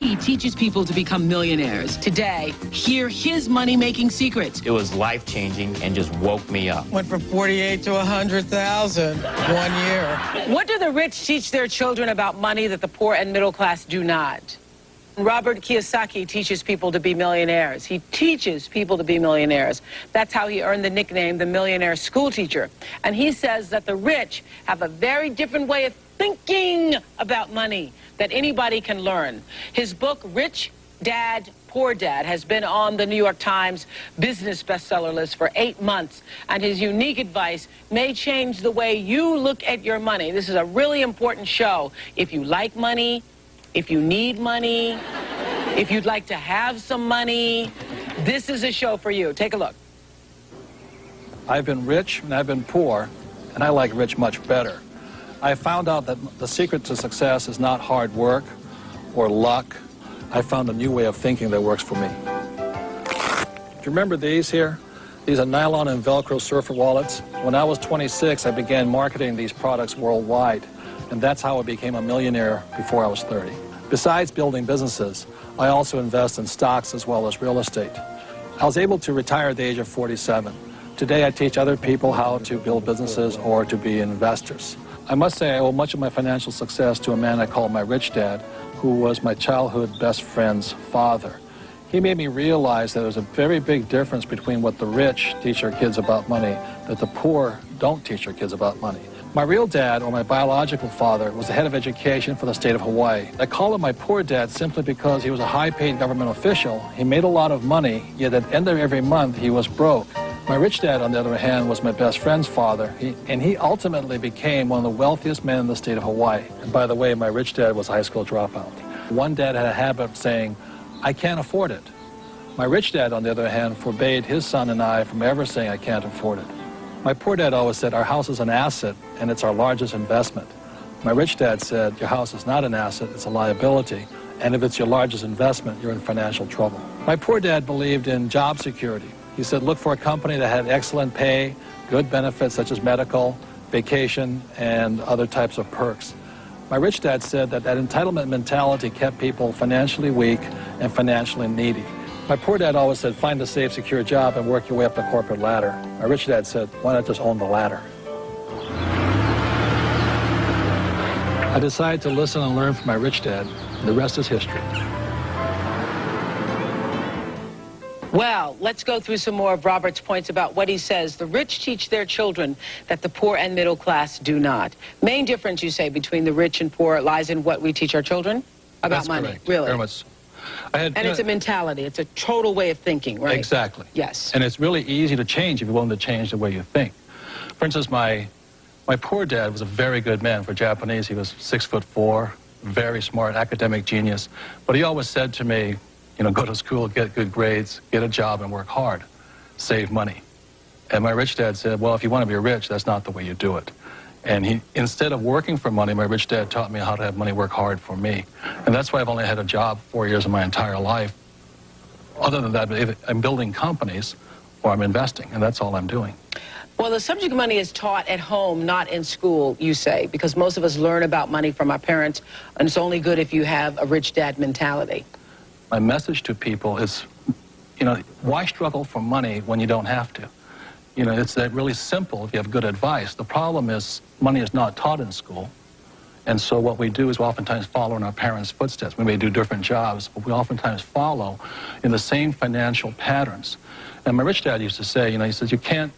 He teaches people to become millionaires. Today, hear his money-making secrets. It was life-changing and just woke me up. Went from 48 to 100,000 1 year. What do the rich teach their children about money that the poor and middle class do not? Robert Kiyosaki teaches people to be millionaires. He teaches people to be millionaires. That's how he earned the nickname the millionaire school teacher. And he says that the rich have a very different way of thinking about money that anybody can learn. His book, Rich Dad, Poor Dad, has been on the New York Times business bestseller list for 8 months, and his unique advice may change the way you look at your money. This is a really important show. If you like money, if you need money, if you'd like to have some money, this is a show for you. Take a look. I've been rich and I've been poor, and I like rich much better. I found out that the secret to success is not hard work or luck. I found a new way of thinking that works for me. Do you remember these here? These are nylon and Velcro surfer wallets. When I was 26, I began marketing these products worldwide, and that's how I became a millionaire before I was 30. Besides building businesses, I also invest in stocks as well as real estate. I was able to retire at the age of 47. Today, I teach other people how to build businesses or to be investors. I must say I owe much of my financial success to a man I call my rich dad, who was my childhood best friend's father. He made me realize that there's a very big difference between what the rich teach their kids about money, that the poor don't teach their kids about money. My real dad, or my biological father, was the head of education for the state of Hawaii. I call him my poor dad simply because he was a high-paid government official. He made a lot of money, yet at the end of every month he was broke. My rich dad, on the other hand, was my best friend's father, and he ultimately became one of the wealthiest men in the state of Hawaii. And by the way, my rich dad was a high school dropout. One dad had a habit of saying, "I can't afford it." My rich dad, on the other hand, forbade his son and I from ever saying, "I can't afford it." My poor dad always said, "Our house is an asset, and it's our largest investment." My rich dad said, "Your house is not an asset, it's a liability, and if it's your largest investment, you're in financial trouble." My poor dad believed in job security. He said, look for a company that had excellent pay, good benefits such as medical, vacation, and other types of perks. My rich dad said that entitlement mentality kept people financially weak and financially needy. My poor dad always said, find a safe, secure job and work your way up the corporate ladder. My rich dad said, why not just own the ladder? I decided to listen and learn from my rich dad, and the rest is history. Well, let's go through some more of Robert's points about what he says. The rich teach their children that the poor and middle class do not. Main difference, you say, between the rich and poor lies in what we teach our children about That's money. Correct. Really? Very much. And it's a mentality. It's a total way of thinking, right? Exactly. Yes. And it's really easy to change if you're willing to change the way you think. For instance, my poor dad was a very good man. For Japanese, he was 6'4", very smart, academic genius. But he always said to me, you know, go to school, get good grades, get a job, and work hard. Save money. And my rich dad said, well, if you want to be rich, that's not the way you do it. And instead of working for money, my rich dad taught me how to have money work hard for me. And that's why I've only had a job 4 years of my entire life. Other than that, I'm building companies or I'm investing, and that's all I'm doing. Well, the subject of money is taught at home, not in school, you say, because most of us learn about money from our parents, and it's only good if you have a rich dad mentality. My message to people is, you know, why struggle for money when you don't have to? You know, it's that really simple if you have good advice. The problem is money is not taught in school. And so what we do is we oftentimes follow in our parents' footsteps. We may do different jobs, but we oftentimes follow in the same financial patterns. And my rich dad used to say, you know, he says, you can't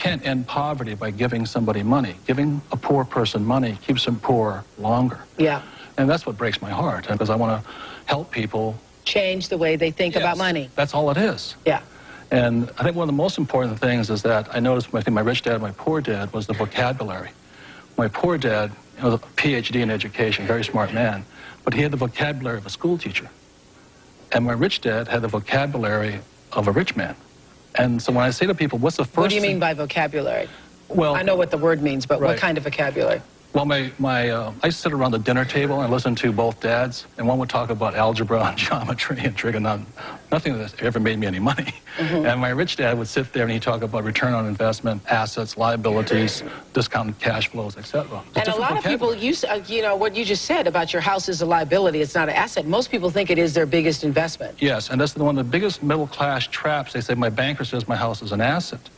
end poverty by giving somebody money. Giving a poor person money keeps them poor longer. Yeah. And that's what breaks my heart, because I want to help people change the way they think about money. That's all it is. Yeah. And I think one of the most important things is that I noticed between my rich dad and my poor dad was the vocabulary. My poor dad, you know, was a PhD in education, very smart man, but he had the vocabulary of a school teacher. And my rich dad had the vocabulary of a rich man. And so when I say to people, what's the first What do you mean by vocabulary? Well, I know what the word means, but right. What kind of vocabulary? Well, I used to sit around the dinner table and listen to both dads, and one would talk about algebra and geometry and trigonometry. Nothing that ever made me any money. And my rich dad would sit there and he'd talk about return on investment, assets, liabilities, discounted cash flows, etc. And a lot of people, you know, what you just said about your house is a liability, it's not an asset. Most people think it is their biggest investment. Yes, and that's one of the biggest middle-class traps. They say, my banker says my house is an asset.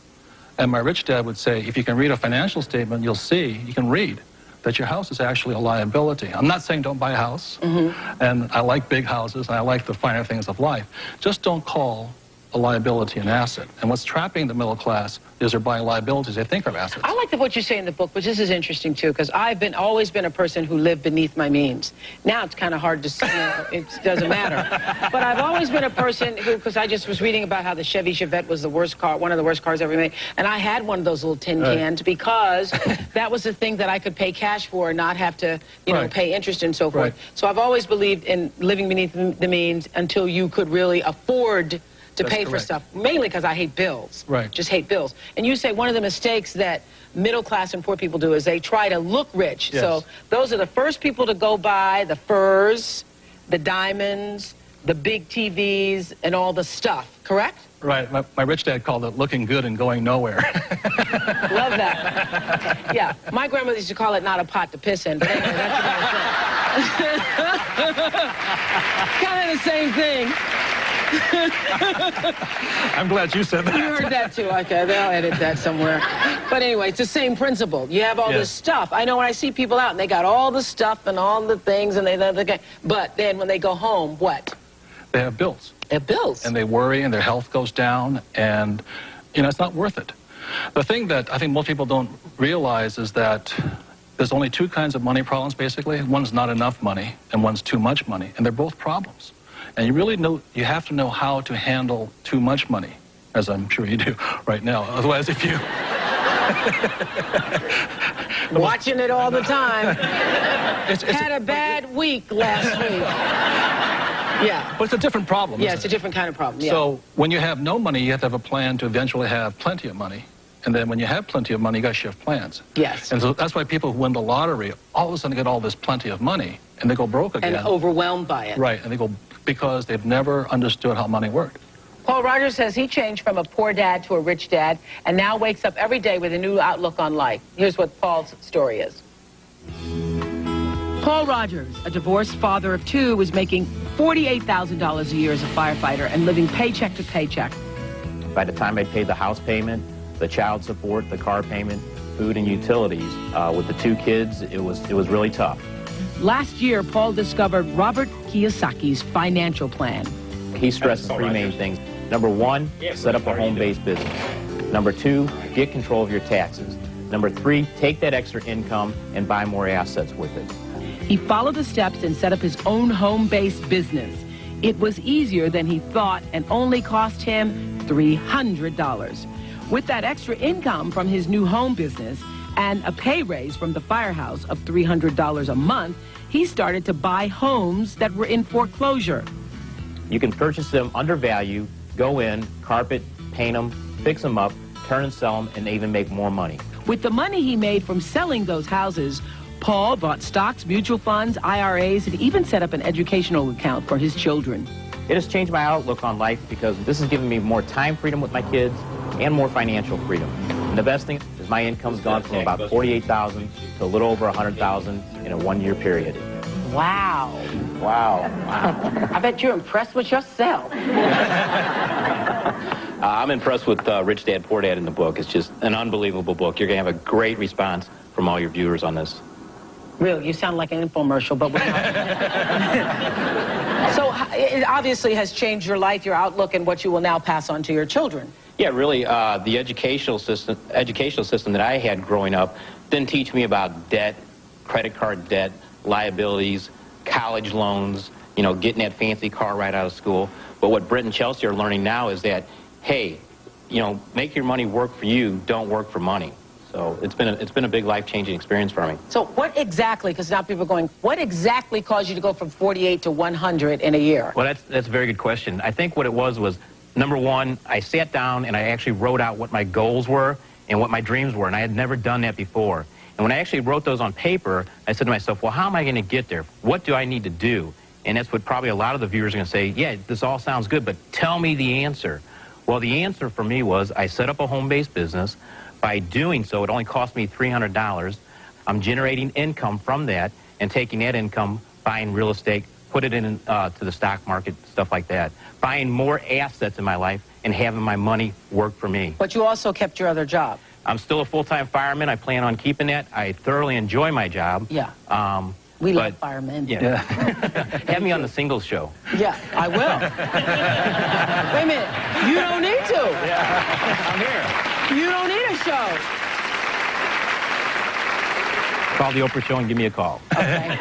And my rich dad would say, if you can read a financial statement, you'll see, you can read that your house is actually a liability. I'm not saying don't buy a house, and I like big houses, and I like the finer things of life. Just don't call a liability an asset. And what's trapping the middle class is they're buying liabilities they think are assets. I like what you say in the book, but this is interesting too, because I've always been a person who lived beneath my means. Now it's kind of hard to see, it doesn't matter. But I've always been a person who, because I just was reading about how the Chevy Chevette was the worst car, one of the worst cars ever made, and I had one of those little tin cans because that was the thing that I could pay cash for and not have to, you know, pay interest and so forth. So I've always believed in living beneath the means until you could really afford to pay for stuff, mainly because I hate bills. Just hate bills. And you say one of the mistakes that middle class and poor people do is they try to look rich. So those are the first people to go buy the furs, the diamonds, the big TVs, and all the stuff, correct? Right. My rich dad called it looking good and going nowhere. Love that. Yeah. My grandmother used to call it not a pot to piss in, but anyway, that's about it. Kind of the same thing. I'm glad you said that. You heard that too. Okay, they'll edit that somewhere. But anyway, it's the same principle. You have all this stuff. I know when I see people out and they got all the stuff and all the things and but then when they go home, what? They have bills. They have bills. And they worry and their health goes down and, you know, it's not worth it. The thing that I think most people don't realize is that there's only two kinds of money problems, basically. One's not enough money and one's too much money, and they're both problems. And you have to know how to handle too much money, as I'm sure you do right now. Otherwise, if you... Watching it all the time. Had a bad week last week. Yeah. But it's a different problem. Yeah, it's a different kind of problem. Yeah. So when you have no money, you have to have a plan to eventually have plenty of money. And then when you have plenty of money, you got to shift plans. Yes. And so that's why people who win the lottery all of a sudden get all this plenty of money, and they go broke again. And overwhelmed by it. Right, and they go because they've never understood how money worked. Paul Rogers says he changed from a poor dad to a rich dad and now wakes up every day with a new outlook on life. Here's what Paul's story is. Paul Rogers, a divorced father of two, was making $48,000 a year as a firefighter and living paycheck to paycheck. By the time I paid the house payment, the child support, the car payment, food and utilities, with the two kids, it was really tough. Last year, Paul discovered Robert Kiyosaki's financial plan. He stresses three main things. Number one, set up a home-based business. Number two, get control of your taxes. Number three, take that extra income and buy more assets with it. He followed the steps and set up his own home-based business. It was easier than he thought and only cost him $300. With that extra income from his new home business and a pay raise from the firehouse of $300 a month, he started to buy homes that were in foreclosure. You can purchase them under value, go in, carpet, paint them, fix them up, turn and sell them, and even make more money. With the money he made from selling those houses, Paul bought stocks, mutual funds, IRAs, and even set up an educational account for his children. It has changed my outlook on life because this has given me more time freedom with my kids and more financial freedom. And the best thing is my income's gone from about $48,000 to a little over $100,000 in a one-year period. Wow. Wow. I bet you're impressed with yourself. I'm impressed with Rich Dad, Poor Dad in the book. It's just an unbelievable book. You're going to have a great response from all your viewers on this. Really, you sound like an infomercial, but we're not. So it obviously has changed your life, your outlook, and what you will now pass on to your children. Yeah, really, the educational system that I had growing up didn't teach me about debt, credit card debt, liabilities, college loans, you know, getting that fancy car right out of school. But what Britt and Chelsea are learning now is that, hey, you know, make your money work for you, don't work for money. So it's been a big life-changing experience for me. So what exactly, because now people are going, what exactly caused you to go from 48 to 100 in a year? Well, that's a very good question. I think what it was, number one, I sat down and I actually wrote out what my goals were and what my dreams were, and I had never done that before. And when I actually wrote those on paper, I said to myself, well, how am I going to get there? What do I need to do? And that's what probably a lot of the viewers are going to say, yeah, this all sounds good, but tell me the answer. Well, the answer for me was I set up a home-based business. By doing so, it only cost me $300. I'm generating income from that and taking that income, buying real estate, put it in to the stock market, stuff like that. Buying more assets in my life and having my money work for me. But you also kept your other job. I'm still a full-time fireman. I plan on keeping that. I thoroughly enjoy my job. Yeah. We love firemen. Yeah. Have me on the Singles Show. Yeah, I will. Wait a minute. You don't need to. Yeah. I'm here. You don't need a show. Call the Oprah Show and give me a call. Okay.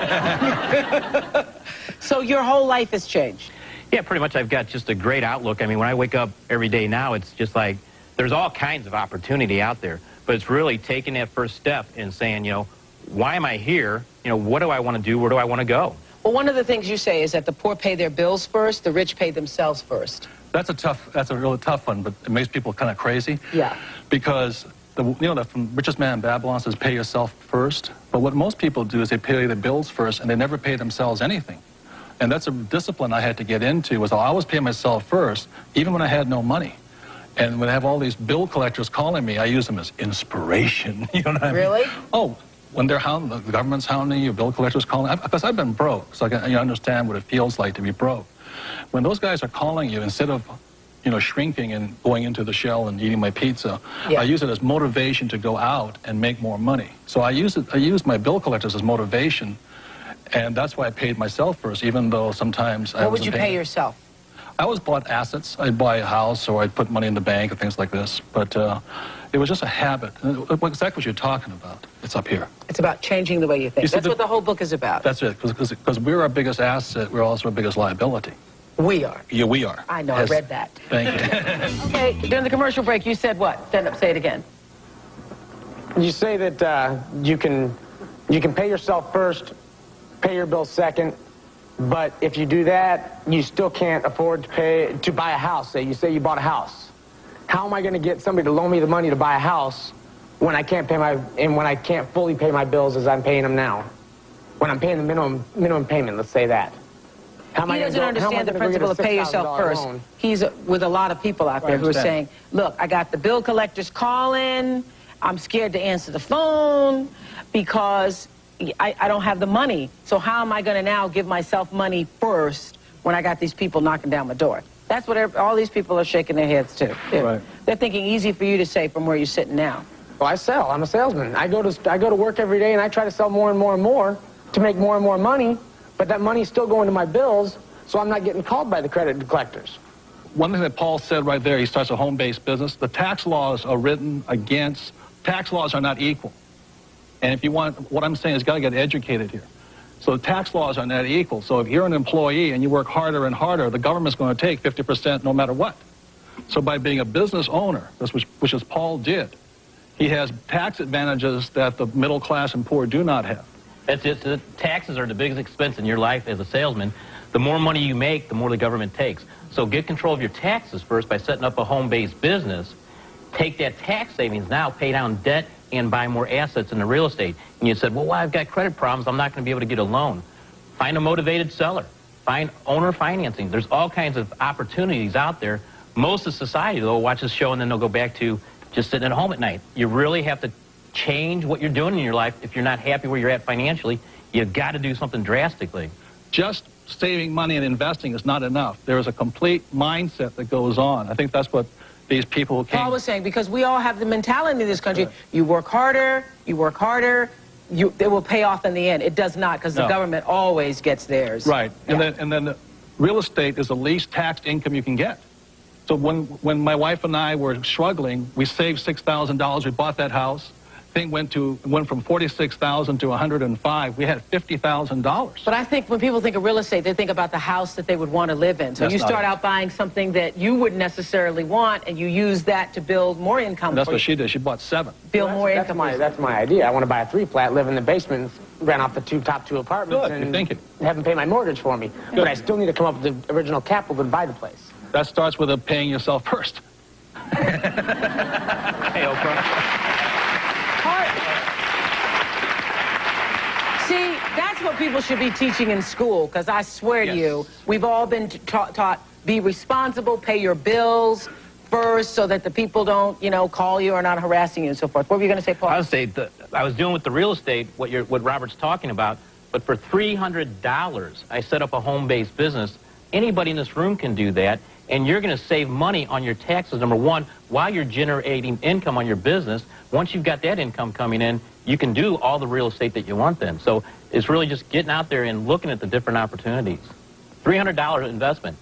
So your whole life has changed? Yeah, pretty much. I've got just a great outlook. I mean, when I wake up every day now, it's just like there's all kinds of opportunity out there. But it's really taking that first step and saying, you know, why am I here? You know, what do I want to do? Where do I want to go? Well, one of the things you say is that the poor pay their bills first, the rich pay themselves first. That's a really tough one, but it makes people kind of crazy. Yeah. Because the richest man in Babylon says pay yourself first. But what most people do is they pay their bills first and they never pay themselves anything. And that's a discipline I had to get into, was I always pay myself first, even when I had no money. And when I have all these bill collectors calling me, I use them as inspiration. You know what I mean? Really? Oh, when they're hounding, the government's hounding you, bill collectors calling, because I've been broke, so you understand what it feels like to be broke. When those guys are calling you, instead of, you know, shrinking and going into the shell and eating my pizza, I use it as motivation to go out and make more money. So I use my bill collectors as motivation, and that's why I paid myself first, even though sometimes I wasn't paying. What would you pay yourself? I always bought assets. I'd buy a house, or I'd put money in the bank and things like this. But it was just a habit. Exactly what you're talking about. It's up here. It's about changing the way you think. That's what the whole book is about. That's it, because we're our biggest asset. We're also our biggest liability. We are. Yeah, we are. I know. Yes. I read that. Thank you. Okay, during the commercial break, you said what? Stand up, say it again. You say that you can pay yourself first, pay your bills second, but if you do that, you still can't afford to buy a house. Say you bought a house. How am I going to get somebody to loan me the money to buy a house when I can't when I can't fully pay my bills as I'm paying them now? When I'm paying the minimum payment, let's say that. He doesn't understand the principle of pay yourself first. He's with a lot of people out there who are saying, look, I got the bill collectors calling. I'm scared to answer the phone because I don't have the money. So how am I going to now give myself money first when I got these people knocking down my door? That's what all these people are shaking their heads to. Right. They're thinking easy for you to say from where you're sitting now. Well, I sell. I'm a salesman. I go to work every day and I try to sell more and more and more to make more and more money. But that money's still going to my bills, so I'm not getting called by the credit collectors. One thing that Paul said right there, he starts a home-based business. The tax laws are written against, tax laws are not equal. And if you want, what I'm saying is, got to get educated here. So the tax laws are not equal. So if you're an employee and you work harder and harder, the government's going to take 50% no matter what. So by being a business owner, which is Paul did, he has tax advantages that the middle class and poor do not have. The taxes are the biggest expense in your life as a salesman. The more money you make, the more the government takes. So get control of your taxes first by setting up a home-based business. Take that tax savings now, pay down debt, and buy more assets in the real estate. And you said, well, I've got credit problems. I'm not going to be able to get a loan. Find a motivated seller. Find owner financing. There's all kinds of opportunities out there. Most of society, though, will watch this show and then they'll go back to just sitting at home at night. You really have to change what you're doing in your life. If you're not happy where you're at financially, you've got to do something drastically. Just saving money and investing is not enough. There is a complete mindset that goes on. I think that's what these people came. Paul was saying, because we all have the mentality in this country, you work harder, it will pay off in the end. It does not, because the government always gets theirs. Right. And then real estate is the least taxed income you can get. So when my wife and I were struggling, we saved $6,000. We bought that house. Thing went from $46,000 to $105,000. We had $50,000. But I think when people think of real estate, they think about the house that they would want to live in. So you start out buying something that you wouldn't necessarily want, and you use that to build more income. And that's what she did. She bought 7. Build more income. That's my idea. I want to buy a 3-flat, live in the basement, rent off the top two apartments, and have them pay my mortgage for me. Good. But I still need to come up with the original capital to buy the place. That starts with paying yourself first. Hey, Oprah. what people should be teaching in school, because I swear to you, we've all been taught be responsible, pay your bills first so that the people don't, you know, call you or not harassing you and so forth. What were you going to say, Paul? I would say I was doing with the real estate what Robert's talking about, but for $300, I set up a home-based business. Anybody in this room can do that, and you're going to save money on your taxes, number one, while you're generating income on your business. Once you've got that income coming in, you can do all the real estate that you want then. So it's really just getting out there and looking at the different opportunities. $300 investment.